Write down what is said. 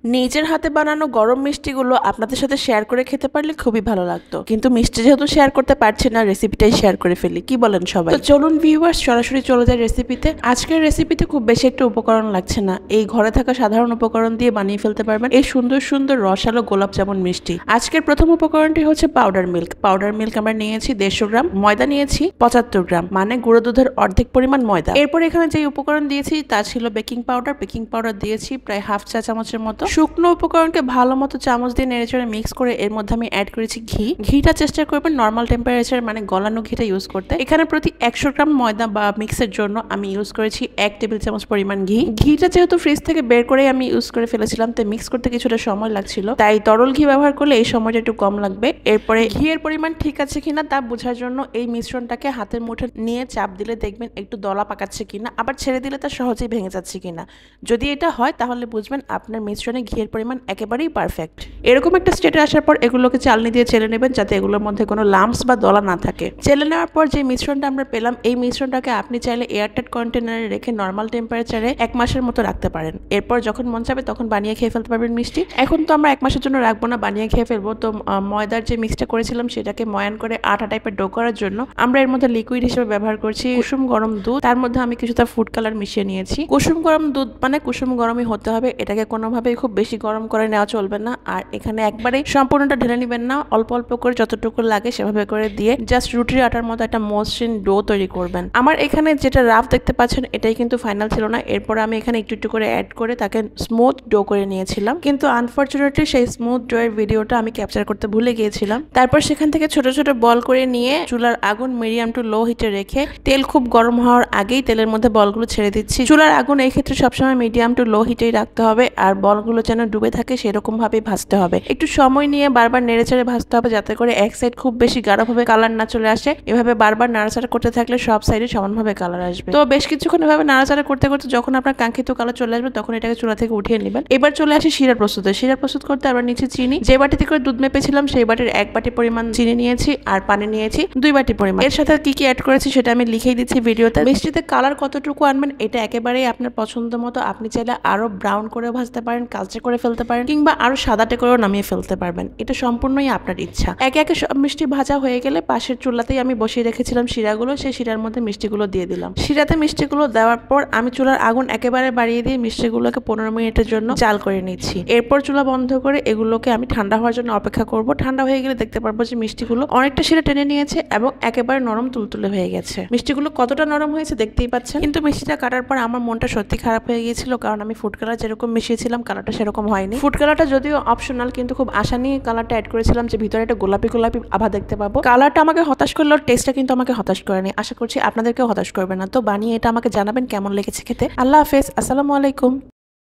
নিজের হাতে বানানো গরম মিষ্টিগুলো আপনাদের সাথে শেয়ার করে খেতে পারলে খুবই ভালো লাগতো, কিন্তু মিষ্টি যেহেতু শেয়ার করতে পারছি না, রেসিপিটাই শেয়ার করে ফেলি। কি বলেন সবাই? তো চলুন ভিউয়ার্স, সরাসরি চলে যায় রেসিপিতে। আজকের রেসিপিতে খুব বেশি একটা উপকরণ লাগছে না, এই ঘরে থাকা সাধারণ উপকরণ দিয়ে বানিয়ে ফেলতে পারবেন এই সুন্দর সুন্দর রসালো গোলাপ জামুন মিষ্টি। আজকের প্রথম উপকরণটি হচ্ছে পাউডার মিল্ক। পাউডার মিল্ক আমরা নিয়েছি 150 গ্রাম, ময়দা নিয়েছি 75 গ্রাম, মানে গুঁড়ো দুধের অর্ধেক পরিমাণ ময়দা। এরপর এখানে যে উপকরণ দিয়েছি তা ছিল বেকিং পাউডার। বেকিং পাউডার দিয়েছি প্রায় হাফ চা চামচের মতো। শুকনো উপকরণকে ভালো মতো চামচ দিয়ে নেড়েচেড়ে মিক্স করে এর মধ্যে আমি অ্যাড করেছি ঘি। ঘিটা চেষ্টা করবেন নর্মাল টেম্পারেচার মানে গলানো ঘিটা ইউজ করতে। এখানে প্রতি 100 গ্রাম ময়দা বা মিক্সের জন্য আমি ইউজ করেছি 1 টেবিল চামচ পরিমাণ ঘি। ঘিটা যেহেতু ফ্রিজ থেকে বের করে আমি ইউজ করে ফেলেছিলাম, তাই মিক্স করতে কিছুটা সময় লাগছিল, তাই তরল ঘি ব্যবহার করলে এই সময়টা একটু কম লাগবে। এরপরে ঘিয়ের পরিমাণ ঠিক আছে কিনা তা বোঝার জন্য এই মিশ্রণটাকে হাতের মুঠে নিয়ে চাপ দিলে দেখবেন একটু দলা পাকাচ্ছে কিনা, আবার ছেড়ে দিলে তা সহজেই ভেঙে যাচ্ছে কিনা। যদি এটা হয় তাহলে বুঝবেন আপনার মিশ্রণে ঘিয়ের পরিমাণ একেবারেই পারফেক্ট। এরকম একটা স্টেটে আসার পর এগুলোকে চালনি দিয়ে চেলে নেবেন, যাতে এগুলোর মধ্যে কোনো লাম্পস বা দলা না থাকে। চেলে নেওয়ার পর যে মিশ্রণটা আমরা পেলাম, এই মিশ্রণটাকে আপনি চাইলে এয়ারটাইট কন্টেনারে রেখে নর্মাল টেম্পারেচারে 1 মাসের মতো রাখতে পারেন। এরপর যখন মন চাবে তখন বানিয়ে খেয়ে ফেলতে পারবেন মিষ্টি। এখন তো আমরা 1 মাসের জন্য রাখবো না, বানিয়ে খেয়ে ফেলবো। তো ময়দার যে মিক্সটা করেছিলাম সেটাকে ময়ান করে আটা টাইপের ডো করার জন্য আমরা এর মধ্যে লিকুইড হিসেবে ব্যবহার করছি কুসুম গরম দুধ। তার মধ্যে আমি কিছুটা ফুড কালার মিশিয়ে নিয়েছি। কুসুম গরম দুধ মানে কুসুম গরমই হতে হবে, এটাকে কোনোভাবেই খুব বেশি গরম করে নেওয়া চলবে না। আর এখানে একবারে সম্পূর্ণটা ঢেলে নেবেন না, অল্প অল্প করে যতটুকু লাগে সেভাবে করে দিয়ে জাস্ট রুটির আটার মতো একটা মসৃণ ডো তৈরি করবেন। আমার এখানে যেটা রাফ দেখতে পাচ্ছেন এটাই কিন্তু ফাইনাল ছিল না। এরপর আমি এখানে একটু একটু করে অ্যাড করে তাকে স্মুথ ডো করে নিয়েছিলাম, কিন্তু আনফরচুনেটলি সেই স্মুথ ডো এর ভিডিওটা আমি ক্যাপচার করতে ভুলে গিয়েছিলাম। তারপর সেখান থেকে ছোট ছোট বল করে নিয়ে চুলার আগুন মিডিয়াম টু লো হিটে রেখে তেল খুব গরম হওয়ার আগেই তেলের মধ্যে বলগুলো ছেড়ে দিচ্ছি। চুলার আগুন এই ক্ষেত্রে সবসময় মিডিয়াম টু লো হিটেই রাখতে হবে, আর বলগুলো যেন ডুবে থাকে সেরকম ভাবেই ভাজতে হবে। একটু সময় নিয়ে বারবার নেড়েচেড়ে ভাজতে হবে, যাতে করে এক সাইড খুব বেশি গাঢ়ভাবে কালার না চলে আসে। এভাবে বারবার নাড়াচাড়া করতে থাকলে সব সাইডে সমানভাবে কালার আসবে। তো বেশ কিছুক্ষণ এভাবে নাড়াচাড়া করতে করতে যখন আপনার কাঙ্ক্ষিত কালার চলে আসবে তখন এটাকে চুলা থেকে উঠিয়ে নেবেন। এবার চলে আসি শিরা প্রস্তুতে। শিরা প্রস্তুত করতে আমরা নিচে চিনি। যে বাটিতে করে দুধ মেপেছিলাম সেই বাটির 1 বাটি পরিমাণ চিনি নিয়েছি, আর পানি নিয়েছি 2 বাটি পরিমাণ। এর সাথে কি কি অ্যাড করেছি সেটা আমি লিখেই দিচ্ছি ভিডিওতে। মিষ্টিতে কালার কতটুকু আনবেন এটা একেবারেই আপনার পছন্দ মতো। আপনি চাইলে আরো ব্রাউন করে ভাজতে পারেন, কালচে করে ফেলতে পারেন, কিংবা আরো সাদাটে করেও নামিয়ে ফেলতে পারবেন। এটা সম্পূর্ণই আপনার ইচ্ছা। একে একে সব মিষ্টি ভাজা হয়ে গেলে পাশের চুলাতেই আমি বসিয়ে রেখেছিলাম শিরাগুলো, সেই শিরার মধ্যে মিষ্টিগুলো দিয়ে দিলাম। শিরাতে মিষ্টিগুলো দেওয়ার পর আমি চুলার আগুন একেবারে বাড়িয়ে দিয়ে মিষ্টিগুলোকে 15 মিনিটের জন্য জাল করে নিচ্ছি। এরপর চুলা বন্ধ করে এগুলোকে আমি ঠান্ডা হওয়ার জন্য অপেক্ষা করব। ঠান্ডা হয়ে গেলে দেখতে পারবো যে মিষ্টিগুলো অনেকটা শিরা টেনে নিয়েছে এবং একেবারে নরম তুলতুলে হয়ে গেছে। মিষ্টিগুলো কতটা নরম হয়েছে দেখতেই পাচ্ছেন। কিন্তু মিষ্টিটা কাটার পর আমার মনটা সত্যি খারাপ হয়ে গিয়েছিল, কারণ আমি ফুড কালার যেরকম মিশিয়েছিলাম কালারটা সেরকম হয়নি। ফুড কালারটা যদিও অপশনাল, কিন্তু খুব আশা নিয়ে কালারটা অ্যাড করেছিলাম যে ভিতরে একটা গোলাপি গোলাপি আভা দেখতে পাবো। কালারটা আমাকে হতাশ করলো, টেস্টটা কিন্তু আমাকে হতাশ করেনি। আশা করছি আপনাদেরকেও হতাশ করবে না। তো বানিয়ে এটা আমাকে জানাবেন কেমন লেগেছে খেতে। আল্লাহ হাফেজ, আসসালামু আলাইকুম।